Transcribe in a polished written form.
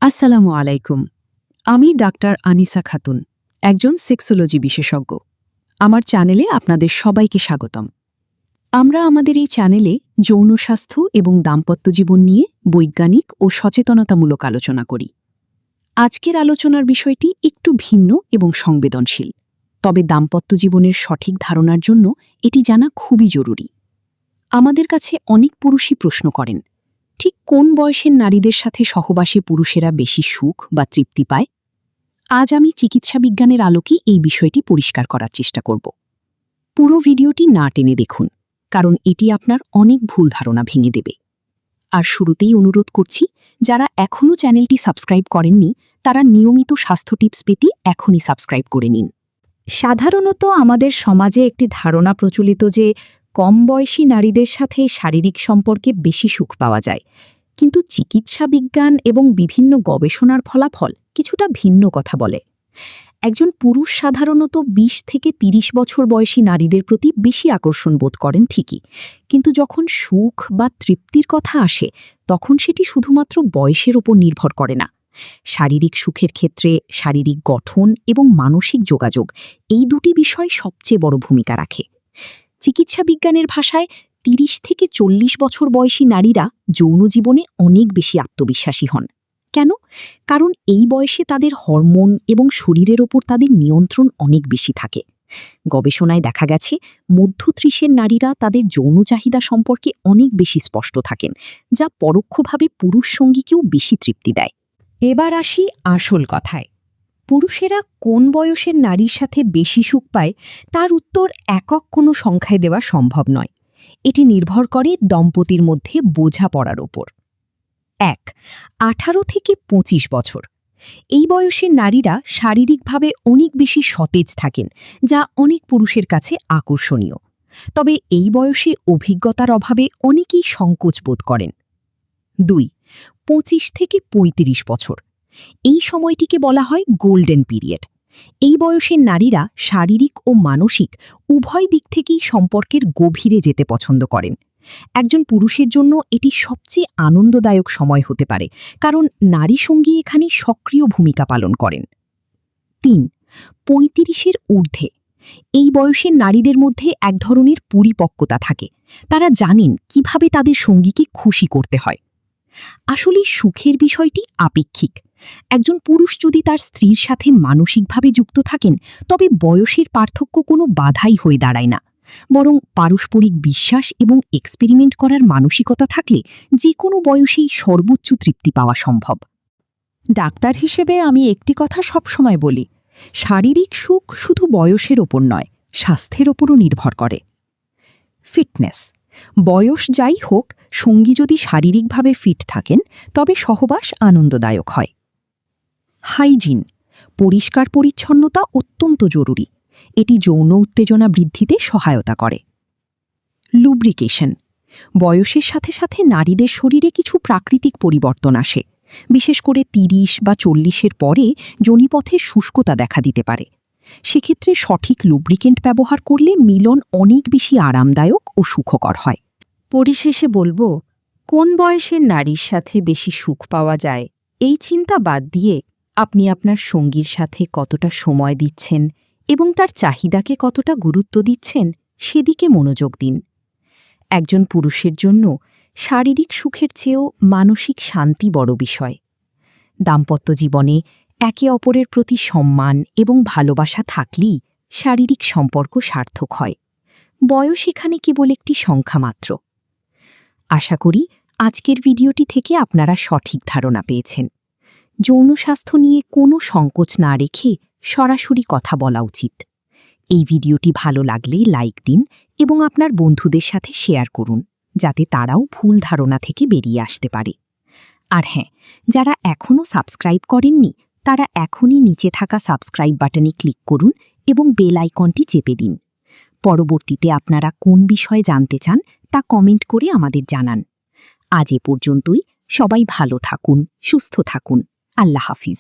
আসসালামু আলাইকুম। আমি ডাক্তার আনিসা খাতুন, একজন সেক্সোলজি বিশেষজ্ঞ। আমার চ্যানেলে আপনাদের সবাইকে স্বাগতম। আমরা আমাদের এই চ্যানেলে যৌন স্বাস্থ্য এবং দাম্পত্য জীবন নিয়ে বৈজ্ঞানিক ও সচেতনতামূলক আলোচনা করি। আজকের আলোচনার বিষয়টি একটু ভিন্ন এবং সংবেদনশীল, তবে দাম্পত্য জীবনের সঠিক ধারণার জন্য এটি জানা খুবই জরুরি। আমাদের কাছে অনেক পুরুষই প্রশ্ন করেন, ঠিক কোন বয়সের নারীদের সাথে সহবাসে পুরুষেরা বেশি সুখ বা তৃপ্তি পায়? আজ আমি চিকিৎসা বিজ্ঞানের আলোকে এই বিষয়টি পরিষ্কার করার চেষ্টা করব। পুরো ভিডিওটি না টেনে দেখুন, কারণ এটি আপনার অনেক ভুল ধারণা ভেঙে দেবে। আর শুরুতেই অনুরোধ করছি, যারা এখনও চ্যানেলটি সাবস্ক্রাইব করেননি তারা নিয়মিত স্বাস্থ্য টিপস পেতে এখনই সাবস্ক্রাইব করে নিন। সাধারণত আমাদের সমাজে একটি ধারণা প্রচলিত যে কম বয়সী নারীদের সাথে শারীরিক সম্পর্কে বেশি সুখ পাওয়া যায়, কিন্তু চিকিৎসা বিজ্ঞান এবং বিভিন্ন গবেষণার ফলাফল কিছুটা ভিন্ন কথা বলে। একজন পুরুষ সাধারণত ২০ থেকে ৩০ বছর বয়সী নারীদের প্রতি বেশি আকর্ষণ বোধ করেন ঠিকই, কিন্তু যখন সুখ বা তৃপ্তির কথা আসে তখন সেটি শুধুমাত্র বয়সের ওপর নির্ভর করে না। শারীরিক সুখের ক্ষেত্রে শারীরিক গঠন এবং মানসিক যোগাযোগ, এই দুটি বিষয় সবচেয়ে বড় ভূমিকা রাখে। চিকিৎসা বিজ্ঞানের ভাষায় ৩০ থেকে ৪০ বছর বয়সী নারীরা যৌন জীবনে অনেক বেশি আত্মবিশ্বাসী হন। কেন? কারণ এই বয়সে তাদের হরমোন এবং শরীরের ওপর তাদের নিয়ন্ত্রণ অনেক বেশি থাকে। গবেষণায় দেখা গেছে মধ্য ৩০-এর নারীরা তাদের যৌন চাহিদা সম্পর্কে অনেক বেশি স্পষ্ট থাকেন, যা পরোক্ষভাবে পুরুষ সঙ্গীকেও বেশি তৃপ্তি দেয়। এবার আসি আসল কথায়। পুরুষেরা কোন বয়সের নারীর সাথে বেশি সুখ পায় তার উত্তর একক কোনো সংখ্যায় দেওয়া সম্ভব নয়। এটি নির্ভর করে দম্পতির মধ্যে বোঝাপড়ার ওপর। ১. ১৮ থেকে ২৫ বছর। এই বয়সের নারীরা শারীরিকভাবে অনেক বেশি সতেজ থাকেন, যা অনেক পুরুষের কাছে আকর্ষণীয়। তবে এই বয়সে অভিজ্ঞতার অভাবে অনেকেই সংকোচ বোধ করেন। ২. ২৫ থেকে ৩৫ বছর। এই সময়টিকে বলা হয় গোল্ডেন পিরিয়ড। এই বয়সের নারীরা শারীরিক ও মানসিক উভয় দিক থেকেই সম্পর্কের গভীরে যেতে পছন্দ করেন। একজন পুরুষের জন্য এটি সবচেয়ে আনন্দদায়ক সময় হতে পারে, কারণ নারী সঙ্গী এখানে সক্রিয় ভূমিকা পালন করেন। ৩. ৩৫-এর ঊর্ধ্বে। এই বয়সের নারীদের মধ্যে এক ধরনের পরিপক্কতা থাকে। তারা জানেন কিভাবে তাদের সঙ্গীকে খুশি করতে হয়। আসলে সুখের বিষয়টি আপেক্ষিক। একজন পুরুষ যদি তার স্ত্রীর সাথে মানসিকভাবে যুক্ত থাকেন, তবে বয়সের পার্থক্য কোনো বাধাই হয়ে দাঁড়ায় না। বরং পারস্পরিক বিশ্বাস এবং এক্সপেরিমেন্ট করার মানসিকতা থাকলে যে কোনো বয়সেই সর্বোচ্চ তৃপ্তি পাওয়া সম্ভব। ডাক্তার হিসেবে আমি একটি কথা সবসময় বলি, শারীরিক সুখ শুধু বয়সের ওপর নয়, স্বাস্থ্যের ওপরও নির্ভর করে। ফিটনেস। বয়স যাই হোক, সঙ্গী যদি শারীরিকভাবে ফিট থাকেন তবে সহবাস আনন্দদায়ক হয়। হাইজিন। পরিষ্কার পরিচ্ছন্নতা অত্যন্ত জরুরি। এটি যৌন উত্তেজনা বৃদ্ধিতে সহায়তা করে। লুব্রিকেশন। বয়সের সাথে সাথে নারীদের শরীরে কিছু প্রাকৃতিক পরিবর্তন আসে। বিশেষ করে ৩০ বা ৪০-এর পরে যোনিপথে শুষ্কতা দেখা দিতে পারে। সেক্ষেত্রে সঠিক লুব্রিকেন্ট ব্যবহার করলে মিলন অনেক বেশি আরামদায়ক ও সুখকর হয়। পরিশেষে বলবো, কোন বয়সের নারীর সাথে বেশি সুখ পাওয়া যায় এই চিন্তা বাদ দিয়ে আপনি আপনার সঙ্গীর সাথে কতটা সময় দিচ্ছেন এবং তার চাহিদাকে কতটা গুরুত্ব দিচ্ছেন সেদিকে মনোযোগ দিন। একজন পুরুষের জন্য শারীরিক সুখের চেয়েও মানসিক শান্তি বড় বিষয়। দাম্পত্য জীবনে একে অপরের প্রতি সম্মান এবং ভালোবাসা থাকলেই শারীরিক সম্পর্ক সার্থক হয়। বয়স এখানে কেবল একটি সংখ্যা মাত্র। আশা করি আজকের ভিডিওটি থেকে আপনারা সঠিক ধারণা পেয়েছেন। যৌন স্বাস্থ্য নিয়ে কোনো সংকোচ না রেখে সরাসরি কথা বলা উচিত। এই ভিডিওটি ভালো লাগলে লাইক দিন এবং আপনার বন্ধুদের সাথে শেয়ার করুন, যাতে তারাও ভুল ধারণা থেকে বেরিয়ে আসতে পারে। আর হ্যাঁ, যারা এখনও সাবস্ক্রাইব করেননি তারা এখনই নিচে থাকা সাবস্ক্রাইব বাটনে ক্লিক করুন এবং বেল আইকনটি চেপে দিন। পরবর্তীতে আপনারা কোন বিষয়ে জানতে চান তা কমেন্ট করে আমাদের জানান। আজ এ পর্যন্তই। সবাই ভালো থাকুন, সুস্থ থাকুন। আল্লাহ হাফিজ।